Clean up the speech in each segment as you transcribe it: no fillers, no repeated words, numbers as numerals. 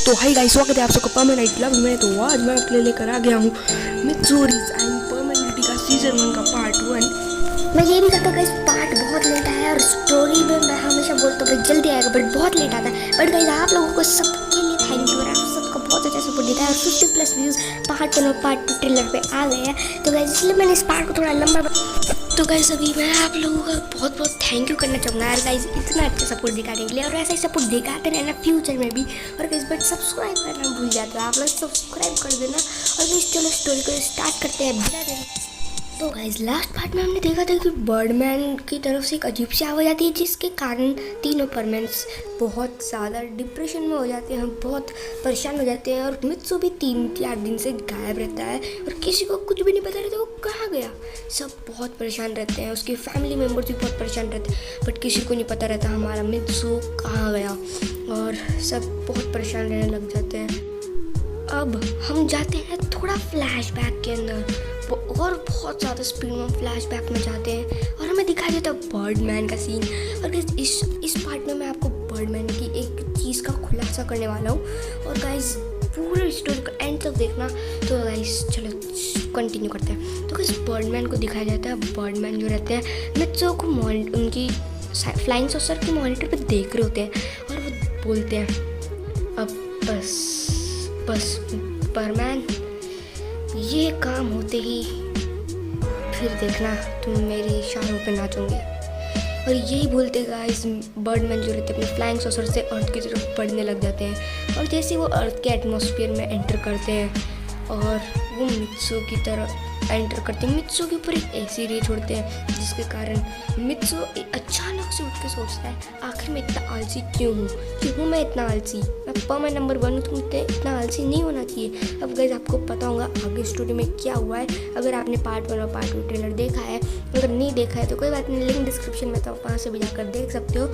तो hi guys, स्वागत है आप सबका परमानेंट क्लब में। तो आज मैं आपके लिए लेकर आ गया हूँ मित्सुरीज एंड परमानेंटी का सीजन 1 का पार्ट 1। मैं ये भी कहता हूँ गाइस, पार्ट बहुत लेट आया है और स्टोरी में मैं हमेशा बोलता हूँ जल्दी आएगा बट बहुत लेट आता है। बट गाइस आप लोगों को सबके लिए थैंक यू और आप सबका बहुत अच्छा सपोर्ट देता है और 50+ व्यूज़ पार्ट 1 और पार्ट 2 ट्रेलर पे आ गए हैं। तो गाइस इसलिए मैंने इस पार्ट को थोड़ा लंबा। तो गाइस अभी मैं आप लोगों का बहुत बहुत थैंक यू करना चाहूँगा यार गाइस, इतना अच्छा सपोर्ट दिखाने के लिए और ऐसा ही सपोर्ट दिखाते रहना फ्यूचर में भी। और गाइस बट सब्सक्राइब करना भूल जाते हो आप लोग, सब्सक्राइब कर देना। और गाइस चलो स्टोरी को स्टार्ट करते हैं बिना देरी। तो गाइस लास्ट पार्ट में हमने देखा था कि बर्डमैन की तरफ से एक अजीब सी आवाज़ आती है जिसके कारण तीनों परमैन्स बहुत ज़्यादा डिप्रेशन में हो जाते हैं, बहुत परेशान हो जाते हैं। और मित्सु भी 3-4 दिन से गायब रहता है और किसी को कुछ भी नहीं पता रहता वो कहाँ गया। सब बहुत परेशान रहते हैं, उसके फैमिली मेम्बर्स भी बहुत परेशान रहते हैं बट किसी को नहीं पता रहता हमारा मित्सु कहाँ गया और सब बहुत परेशान रहने लग जाते हैं। अब हम जाते हैं थोड़ा फ्लैशबैक के अंदर और बहुत ज़्यादा स्पीड में फ्लैशबैक में जाते हैं और हमें दिखाया जाता है बर्डमैन का सीन। और इस पार्ट में मैं आपको बर्डमैन की एक चीज़ का खुलासा करने वाला हूँ और गाइस पूरे स्टोरी को एंड तक देखना। तो गाइस चलो कंटिन्यू करते हैं। तो गाइस बर्डमैन को दिखाया जाता है, बर्डमैन जो रहते हैं मित्सु को उनकी फ्लाइंग सॉसर के मॉनिटर पे देख रहे होते हैं और वो बोलते हैं अब बस बर्डमैन, ये काम होते ही फिर देखना तुम मेरी इशारों पे नाचोगे। और यही बोलते गाइस बर्डमैन जो रहते हैं अपने फ्लाइंग सॉसर से अर्थ की तरफ बढ़ने लग जाते हैं। और जैसे वो अर्थ के एटमॉस्फेयर में एंटर करते हैं और वो मित्सु की तरफ एंटर करते हैं, मित्सु के ऊपर एक ऐसी रे छोड़ते हैं जिसके कारण मित्सु अचानक से उठ के सोचता है आखिर मैं इतना आलसी क्यों हूँ मैं इतना आलसी, मैं परमानेंट नंबर 1 हूँ तो मुझे इतना आलसी नहीं होना चाहिए। अब गाइस आपको पता होगा आगे स्टोरी में क्या हुआ है अगर आपने पार्ट 1 और पार्ट 2 ट्रेलर देखा है। अगर नहीं देखा है तो कोई बात नहीं, लिंक डिस्क्रिप्शन में तो वहाँ से भी जाकर देख सकते हो।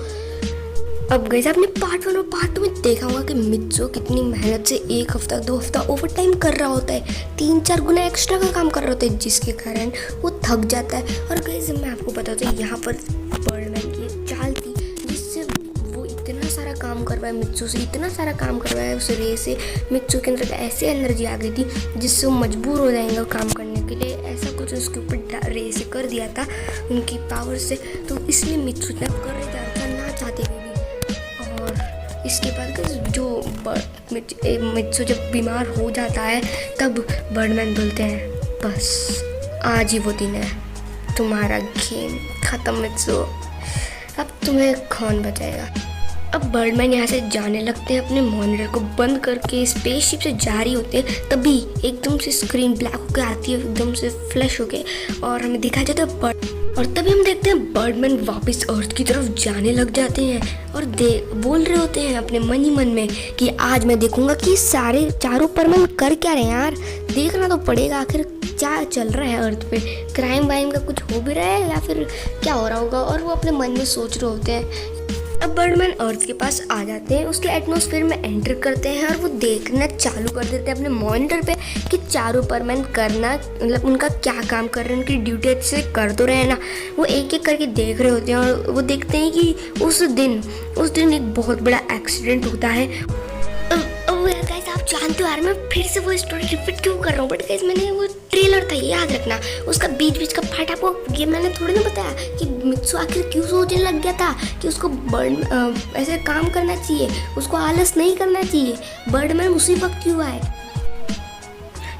अब गाइस आपने पार्ट 1 और पार्ट 2 में देखा होगा कि मित्सु कितनी मेहनत से 1 हफ्ता 2 हफ्ता ओवर टाइम कर रहा होता है, 3-4 गुना एक्स्ट्रा का काम कर रहा होता है जिसके कारण वो थक जाता है। और गाइस मैं आपको बताता हूँ यहाँ पर बर्डमैन की एक चाल थी जिससे वो इतना सारा काम करवाया मित्सु से, इतना सारा काम करवाया उस रे से। मित्सु के अंदर ऐसी एनर्जी आ गई थी जिससे वो मजबूर हो जाएंगे काम करने के लिए, ऐसा कुछ उसके ऊपर रे से कर दिया था उनकी पावर से। तो इसलिए मित्सु इतना कर रहे थे ना चाहते हुए भी। इसके बाद जो मित्सु जब बीमार हो जाता है तब बर्डमैन बोलते हैं बस आज ही वो दिन है, तुम्हारा गेम ख़त्म मित्सु, अब तुम्हें कौन बचाएगा। अब बर्डमैन यहाँ से जाने लगते हैं, अपने मॉनिटर को बंद करके स्पेसशिप से जा रही होते हैं। तभी एकदम से स्क्रीन ब्लैक होकर आती है, एकदम से फ्लैश होके और हमें दिखाया जाता है और तभी हम देखते हैं बर्डमैन वापस अर्थ की तरफ जाने लग जाते हैं और बोल रहे होते हैं अपने मन ही मन में कि आज मैं देखूंगा कि सारे चारों परमैन कर क्या रहे हैं यार, देखना तो पड़ेगा आखिर क्या चल रहा है अर्थ पे, क्राइम वाइम का कुछ हो भी रहा है या फिर क्या हो रहा होगा। और वो अपने मन में सोच रहे होते हैं। अब बर्डमैन अर्थ के पास आ जाते हैं, उसके एटमॉस्फेयर में एंटर करते हैं और वो देखना चालू कर देते हैं अपने मॉनिटर पे कि चारों परमैन करना मतलब उनका क्या काम कर रहे हैं, उनकी ड्यूटी अच्छे से कर तो रहे ना। वो एक एक करके देख रहे होते हैं और वो देखते हैं कि उस दिन एक बहुत बड़ा एक्सीडेंट होता है। गाइस आप जानते हो यार मैं फिर से वो स्टोरी रिपीट क्यों कर रहा हूँ, बट गाइस मैंने वो ट्रेलर था याद रखना, उसका बीच का पार्ट आपको ये मैंने थोड़ी ना बताया कि मित्सु आखिर क्यों सोचने लग गया था कि उसको ऐसे काम करना चाहिए, उसको आलस नहीं करना चाहिए, बर्डमैन उसी वक्त क्यों आए।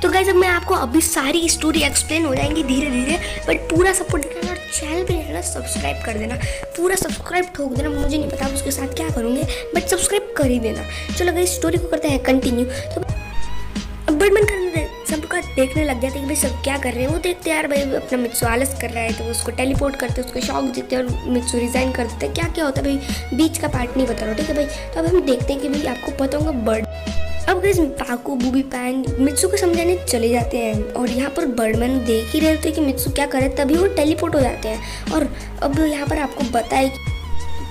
तो गाइस अब मैं आपको अभी सारी स्टोरी एक्सप्लेन हो जाएंगी धीरे धीरे, बट पूरा सपोर्ट देना और चैनल पे रहना, सब्सक्राइब कर देना, पूरा सब्सक्राइब ठोक देना। मुझे नहीं पता आप उसके साथ क्या करोगे बट सब्सक्राइब कर ही देना। चलो गाइस स्टोरी को करते हैं कंटिन्यू। तो बर्डमैन करने सबका देखने लग जाते हैं कि भाई सब क्या कर रहे हैं। वो देखते हैं यार भाई अपना मित्सु आलस कर रहा है तो उसको टेलीपोर्ट करते हैं, उसको शॉक देते हैं और मित्सु रिजाइन कर देते हैं। क्या क्या होता है भाई बीच का पार्ट नहीं बता रहा, ठीक है भाई। तो अब हम देखते हैं कि भाई आपको पता होगा अब गाइस पाकू बूबी पैन मित्सु को समझाने चले जाते हैं और यहाँ पर बर्डमैन देख ही रहे होते हैं कि मित्सु क्या करे, तभी वो टेलीपोर्ट हो जाते हैं। और अब यहाँ पर आपको बताए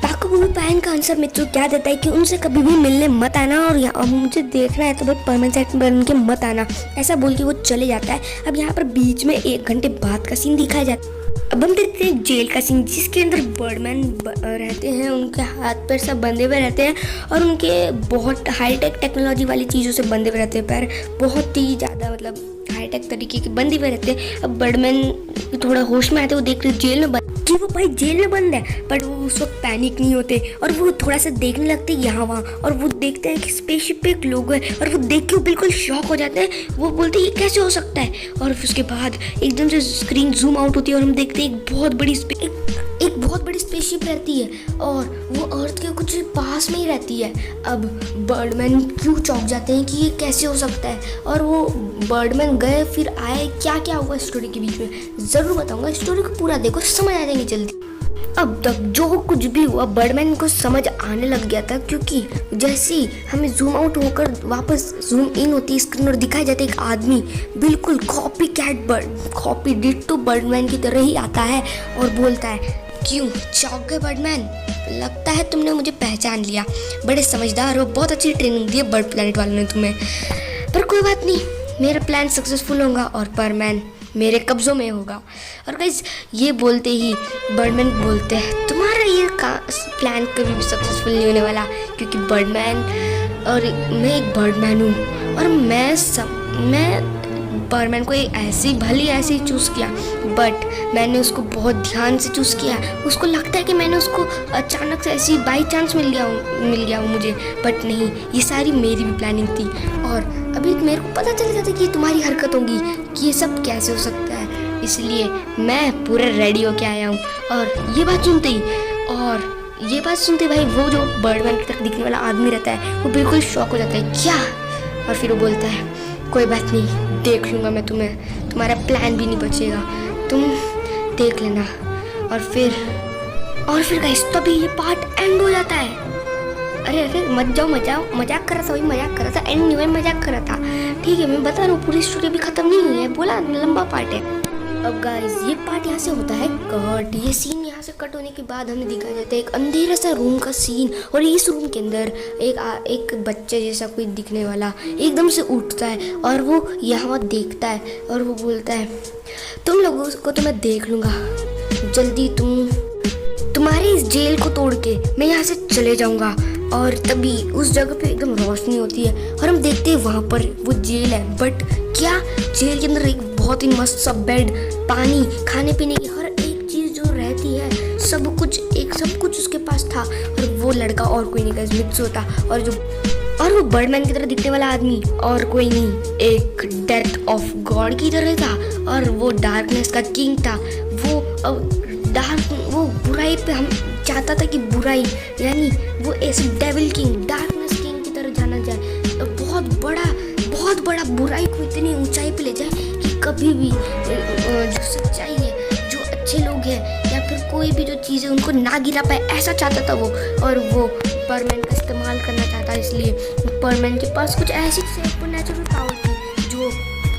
पाकू बूबी पैन का आंसर मित्सु क्या देता है कि उनसे कभी भी मिलने मत आना और यहाँ मुझे देखना है तो भाई परमानेंट सेट बन के मत आना, ऐसा बोल के वो चले जाता है। अब यहाँ पर बीच में 1 घंटे बाद का सीन दिखाया जाता है। अब हम देखते हैं जेल का सीन, जिसके अंदर बर्डमैन रहते हैं। उनके हाथ पैर सब बंधे हुए रहते हैं और उनके बहुत हाईटेक टेक्नोलॉजी वाली चीज़ों से बंधे हुए रहते हैं। पैर बहुत ही ज़्यादा मतलब हाईटेक तरीके के बंधे हुए रहते हैं। अब बर्डमैन थोड़ा होश में आते हैं, वो देख रहे जेल में बंद कि वो भाई जेल में बंद है, बट वो उस वक्त पैनिक नहीं होते और वो थोड़ा सा देखने लगते हैं यहाँ वहाँ, और वो देखते हैं कि स्पेसशिप पे एक लोग है और वो देख के वो बिल्कुल शॉक हो जाते हैं। वो बोलते हैं ये कैसे हो सकता है, और फिर उसके बाद एकदम से स्क्रीन जूम आउट होती है और हम देखते हैं एक बहुत बड़ी स्पेसशिप रहती है और वो अर्थ के कुछ पास में ही रहती है। अब बर्डमैन क्यों चौंक जाते हैं कि ये कैसे हो सकता है, और वो बर्डमैन गए फिर आए, क्या क्या हुआ स्टोरी के बीच में ज़रूर बताऊंगा। स्टोरी को पूरा देखो, समझ आ जाएंगे जल्दी। अब तक जो कुछ भी हुआ बर्डमैन को समझ आने लग गया था, क्योंकि जैसे ही हमें जूम आउट होकर वापस जूम इन होती है स्क्रीन और दिखाई जाता है एक आदमी बिल्कुल कॉपी डिट्टो बर्डमैन की तरह ही आता है और बोलता है, क्यों चौंक गए बर्डमैन, लगता है तुमने मुझे पहचान लिया, बड़े समझदार हो, बहुत अच्छी ट्रेनिंग दी है बर्ड प्लैनेट वालों ने तुम्हें, पर कोई बात नहीं, मेरा प्लान सक्सेसफुल होगा और बर्डमैन मेरे कब्जों में होगा। और गाइस ये बोलते ही बर्डमैन बोलते हैं, तुम्हारा ये प्लान कभी भी सक्सेसफुल नहीं होने वाला, क्योंकि बर्डमैन और मैं एक बर्डमैन हूँ और मैं बर्डमैन को ऐसे ही चूज़ किया, बट मैंने उसको बहुत ध्यान से चूज़ किया। उसको लगता है कि मैंने उसको अचानक से ऐसी बाई चांस मिल गया हूँ मुझे, बट नहीं, ये सारी मेरी भी प्लानिंग थी। और अभी मेरे को पता चल जाता कि ये तुम्हारी हरकत होगी, कि ये सब कैसे हो सकता है, इसलिए मैं पूरा रेडी होके आया हूँ। और ये बात सुनते भाई वो जो बर्डमैन की तरह दिखने वाला आदमी रहता है वो बिल्कुल शॉक हो जाता है, क्या, और फिर वो बोलता है, कोई बात नहीं, देख लूँगा मैं तुम्हें, तुम्हारा प्लान भी नहीं बचेगा, तुम देख लेना। और फिर गाइस तभी ये पार्ट एंड हो जाता है। अरे मजाक कर रहा था, एंड नहीं हुआ, मजाक कर रहा था, ठीक है, मैं बता रहा हूँ, पूरी स्टोरी भी खत्म नहीं हुई है, बोला लंबा पार्ट है। अब गाइस ये पार्ट यहाँ से होता है कट। ये सीन यहाँ से कट होने के बाद हमें दिखाया जाता है एक अंधेरा सा रूम का सीन, और इस रूम के अंदर एक बच्चे जैसा कोई दिखने वाला एकदम से उठता है और वो यहाँ देखता है और वो बोलता है, तुम लोगों को तो मैं देख लूँगा, जल्दी तुम्हारी इस जेल को तोड़ के मैं यहाँ से चले जाऊँगा। और तभी उस जगह पे एकदम रोशनी होती है और हम देखते हैं वहाँ पर वो जेल है, बट क्या जेल के अंदर एक बहुत ही मस्त सा बेड, पानी, खाने पीने की हर एक चीज़ जो रहती है, सब कुछ उसके पास था। और वो लड़का और कोई नहीं गाइस, मित्सु होता, और वो बर्डमैन की तरह दिखने वाला आदमी और कोई नहीं, एक डेथ ऑफ गॉड की तरह था, और वो डार्कनेस का किंग था। वो बुराई पे हम चाहता था कि बुराई यानी वो ऐसे डेविल किंग, डार्कनेस किंग की तरह जाना जाए, और बहुत बड़ा बुराई को इतनी ऊंचाई पे ले जाए कि कभी भी जो सच्चाई है, जो अच्छे लोग हैं या फिर कोई भी जो चीज़ें उनको ना गिरा पाए, ऐसा चाहता था वो। और वो बर्डमैन का इस्तेमाल करना चाहता, इसलिए बर्डमैन के पास कुछ ऐसी सुपरनैचुरल पावर थी जो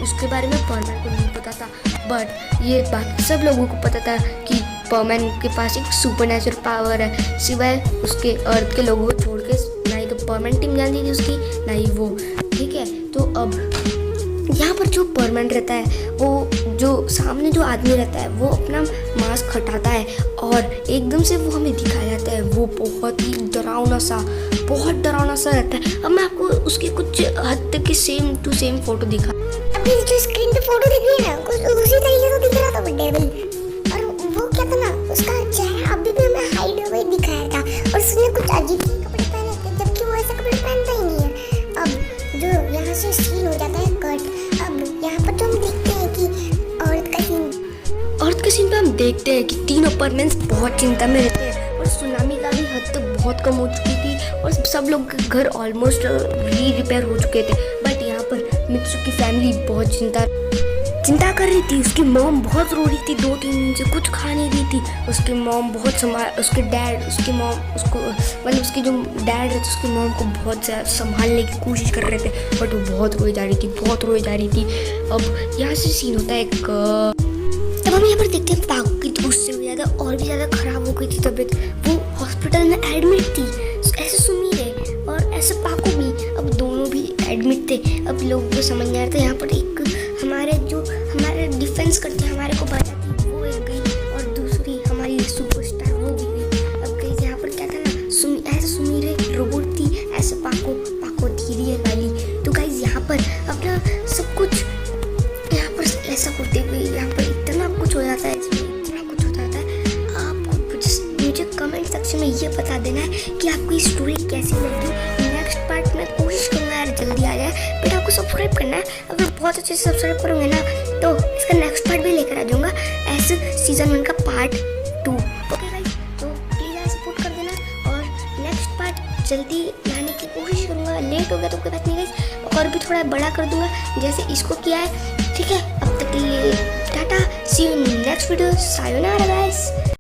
उसके बारे में बर्डमैन को नहीं पता था, बट ये बात सब लोगों को पता था कि बर्डमैन के पास एक सुपरनैचुरल पावर है, सिवाय उसके अर्थ के लोगों को छोड़ के। ना ही तो बर्डमैन टीम जानती थी उसकी, ना ही वो, ठीक है। तो अब यहाँ पर जो बर्डमैन रहता है, वो जो सामने जो आदमी रहता है, वो अपना मास्क हटाता है और एकदम से वो हमें दिखाया जाता है, वो बहुत डरावना सा रहता है। अब मैं आपको उसके कुछ हद तक के सेम टू सेम फोटो दिखा, अभी जो स्क्रीन पे फोटो दिख रही है ना, कुछ उसी तरीके से दिख रहा था वो डेविल, और वो क्या था ना, उसका चेहरा अभी भी हमें हाइड हुआ दिखाया था, और उसने कुछ अजीब से कपड़े पहने थे, जबकि वो ऐसे कपड़े पहनता ही नहीं है। अब जो यहाँ से सीन हो जाता है कट। अब यहाँ पर जो हम देखते हैं कि औरत का सीन पे हम देखते हैं कि तीनों परमेंस बहुत चिंता में रहते हैं, और सुनामी का भी हद तक बहुत कम हो चुकी थी और सब लोग के घर ऑलमोस्ट रिपेयर हो चुके थे। बट यहाँ पर मित्सु की फैमिली बहुत चिंता कर रही थी। उसकी मॉम बहुत रो रही थी, 2-3 दिन से कुछ खा नहीं रही थी। उसकी मॉम उसके डैड उसकी मॉम उसको मतलब उसके जो डैड है उसकी मॉम को बहुत संभालने की कोशिश कर रहे थे, बट वो बहुत रोई जा रही थी। अब यहाँ से सीन होता है तब हम यहाँ पर देखते हैं पाकू की तो उससे भी ज़्यादा और भी ज़्यादा खराब हो गई थी तबीयत। वो हॉस्पिटल में एडमिट थी, ऐसे सुमीर और ऐसे पाकू भी, अब दोनों भी एडमिट थे। अब लोगों को समझ नहीं आ रहा था। यहाँ पर एक हमारे डिफेंस करते हमारे को बचाती वो एक गई, और ये बता देना है कि आपको ये स्टोरी कैसी लगी। नेक्स्ट पार्ट में कोशिश करूँगा यार जल्दी आ जाए, बट आपको सब्सक्राइब करना है। अगर बहुत अच्छे से सब्सक्राइब करोगे ना तो इसका नेक्स्ट पार्ट भी लेकर आ जाऊँगा ऐसे सीजन 1 का पार्ट 2। ओके गाइस, तो प्लीज़ यार सपोर्ट कर देना और नेक्स्ट पार्ट जल्दी लाने की कोशिश करूँगा। लेट हो गया तो कोई बात नहीं गाइस, और भी थोड़ा बड़ा कर दूँगा जैसे इसको किया है। ठीक है, अब तक के लिए tata, see you in next video, sayonara guys.